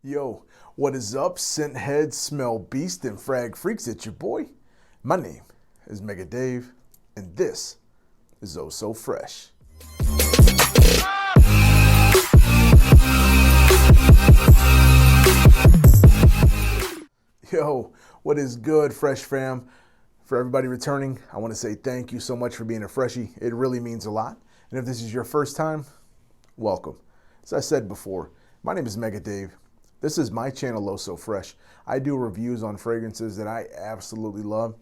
Yo, what is up, scent head, smell beast, and frag freaks? It's your boy. My name is Mega Dave, and this is Oh So Fresh. Yo, what is good, Fresh fam? For everybody returning, I want to say thank you so much for being a freshie. It really means a lot. And if this is your first time, welcome. As I said before, my name is Mega Dave. This is my channel, Oh So Fresh. I do reviews on fragrances that I absolutely love,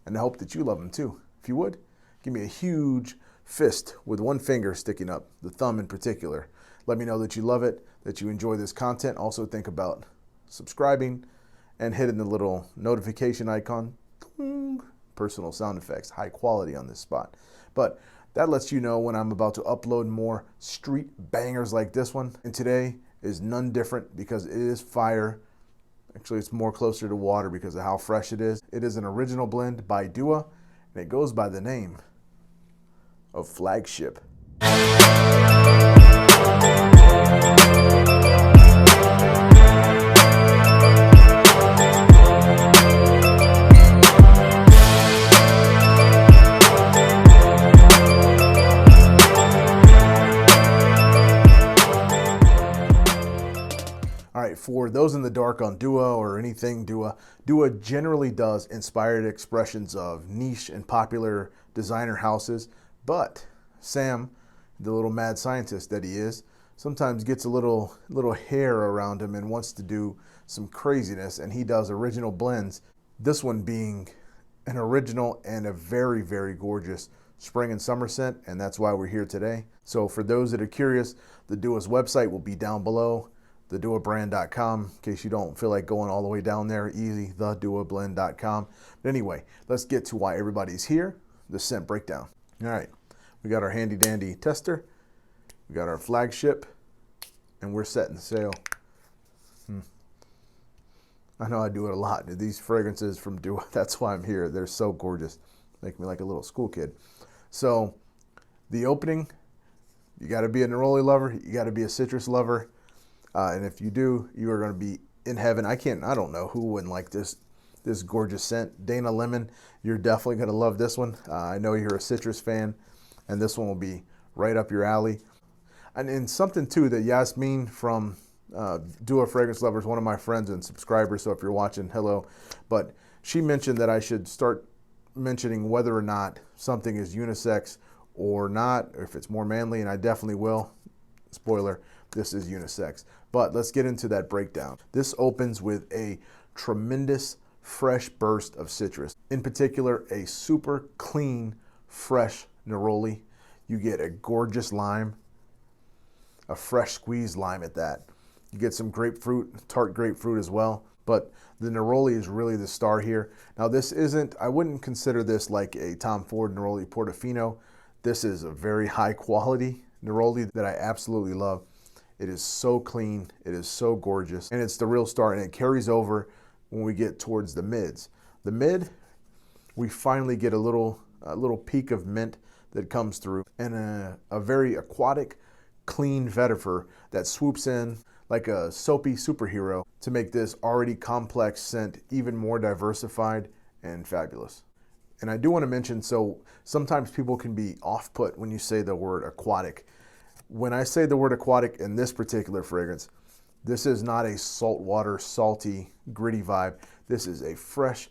and I hope that you love them too. If you would, give me a huge fist with one finger sticking up, the thumb in particular. Let me know that you love it, that you enjoy this content. Also think about subscribing and hitting the little notification icon. Personal sound effects, high quality on this spot. But that lets you know when I'm about to upload more street bangers like this one. And today is none different because it is fire. Actually, it's more closer to water because of how fresh it is. It is an original blend by Dua, and it goes by the name of Flagship. For those in the dark on Dua or anything Dua generally does inspired expressions of niche and popular designer houses, but Sam, the little mad scientist that he is, sometimes gets a little hair around him and wants to do some craziness, and he does original blends. This one being an original and a very, very gorgeous spring and summer scent, and that's why we're here today. So for those that are curious, the Dua's website will be down below, theduabrand.com, in case you don't feel like going all the way down there. Easy, theduablend.com. But anyway, let's get to why everybody's here, the scent breakdown. All right, we got our handy dandy tester, we got our Flagship, and we're setting sail. I know I do it a lot. These fragrances from Dua, that's why I'm here. They're so gorgeous. Make me like a little school kid. So the opening, you got to be a neroli lover, you got to be a citrus lover. And if you do, you are going to be in heaven. I don't know who wouldn't like this gorgeous scent. Dana Lemon, you're definitely going to love this one. I know you're a citrus fan, and this one will be right up your alley. And something too that Yasmin from Dua Fragrance Lovers, one of my friends and subscribers, so if you're watching, hello. But she mentioned that I should start mentioning whether or not something is unisex or not, or if it's more manly, and I definitely will. Spoiler, this is unisex. But let's get into that breakdown. This opens with a tremendous fresh burst of citrus. In particular, a super clean, fresh neroli. You get a gorgeous lime, a fresh squeezed lime at that. You get some grapefruit, tart grapefruit as well. But the neroli is really the star here. Now this isn't, I wouldn't consider this like a Tom Ford Neroli Portofino. This is a very high quality neroli that I absolutely love. It is so clean, it is so gorgeous, and it's the real star, and it carries over when we get towards the mids. The mid, we finally get a little peak of mint that comes through, and a very aquatic, clean vetiver that swoops in like a soapy superhero to make this already complex scent even more diversified and fabulous. And I do want to mention, so sometimes people can be off-put when you say the word aquatic. When I say the word aquatic in this particular fragrance, this is not a saltwater, salty, gritty vibe. This is a fresh,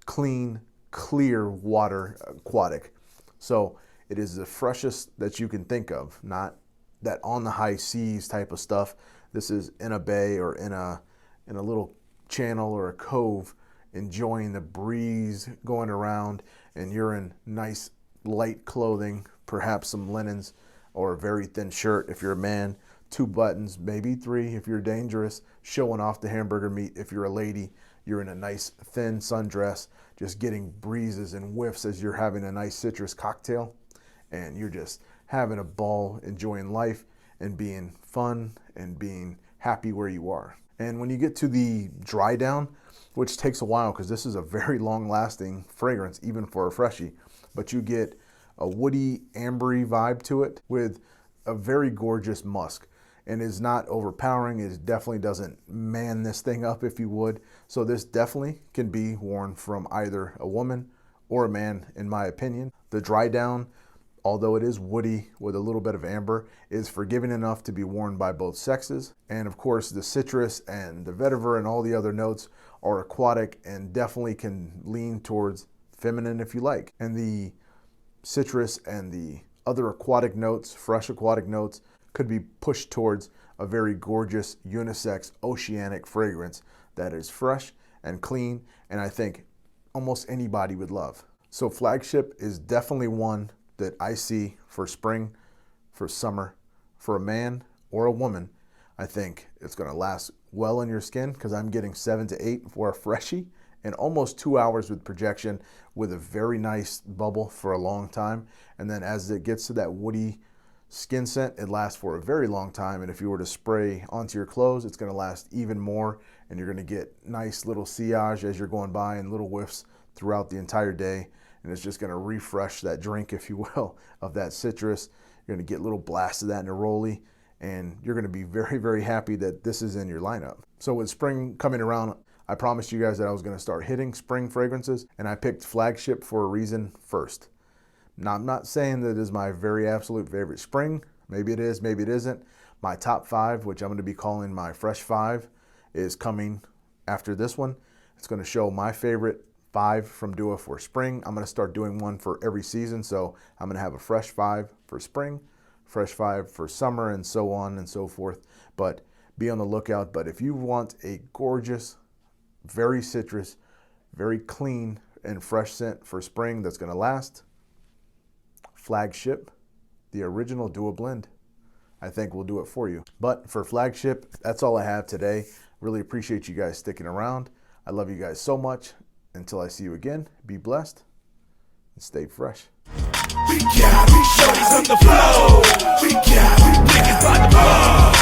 clean, clear water aquatic. So it is the freshest that you can think of, not that on the high seas type of stuff. This is in a bay or in a little channel or a cove, enjoying the breeze going around, and you're in nice light clothing, perhaps some linens, or a very thin shirt if you're a man, 2 buttons, maybe 3 if you're dangerous, showing off the hamburger meat. If you're a lady, you're in a nice thin sundress, just getting breezes and whiffs as you're having a nice citrus cocktail, and you're just having a ball, enjoying life and being fun and being happy where you are. And when you get to the dry down, which takes a while because this is a very long lasting fragrance even for a freshie, but you get a woody, ambery vibe to it with a very gorgeous musk. and is not overpowering. It definitely doesn't man this thing up, if you would. So this definitely can be worn from either a woman or a man, in my opinion. The dry down, although it is woody with a little bit of amber, is forgiving enough to be worn by both sexes. And of course, the citrus and the vetiver and all the other notes are aquatic and definitely can lean towards feminine if you like. And the citrus and the other aquatic notes, fresh aquatic notes, could be pushed towards a very gorgeous unisex oceanic fragrance that is fresh and clean, and I think almost anybody would love. So Flagship is definitely one that I see for spring, for summer, for a man or a woman. I think it's going to last well in your skin, because I'm getting 7 to 8 for a Fraiche and almost 2 hours with projection, with a very nice bubble for a long time. And then as it gets to that woody skin scent, it lasts for a very long time. And if you were to spray onto your clothes, it's going to last even more, and you're going to get nice little sillage as you're going by and little whiffs throughout the entire day. And it's just going to refresh that drink, if you will, of that citrus. You're going to get little blasts of that neroli, and you're going to be very, very happy that this is in your lineup. So with spring coming around, I promised you guys that I was going to start hitting spring fragrances, and I picked Flagship for a reason first. Now, I'm not saying that it is my very absolute favorite spring. Maybe it is, maybe it isn't. My top 5, which I'm going to be calling my Fresh 5, is coming after this one. It's going to show my favorite 5 from Dua for spring. I'm going to start doing one for every season. So I'm going to have a Fresh 5 for spring, Fresh 5 for summer, and so on and so forth. But be on the lookout. But if you want a gorgeous, very citrus, very clean and fresh scent for spring that's going to last, Flagship, the original Dua blend, I think will do it for you. But for Flagship, that's all I have today. Really appreciate you guys sticking around. I love you guys so much. Until I see you again, be blessed and stay fresh. We got shorties on the floor. We got niggas by the bar.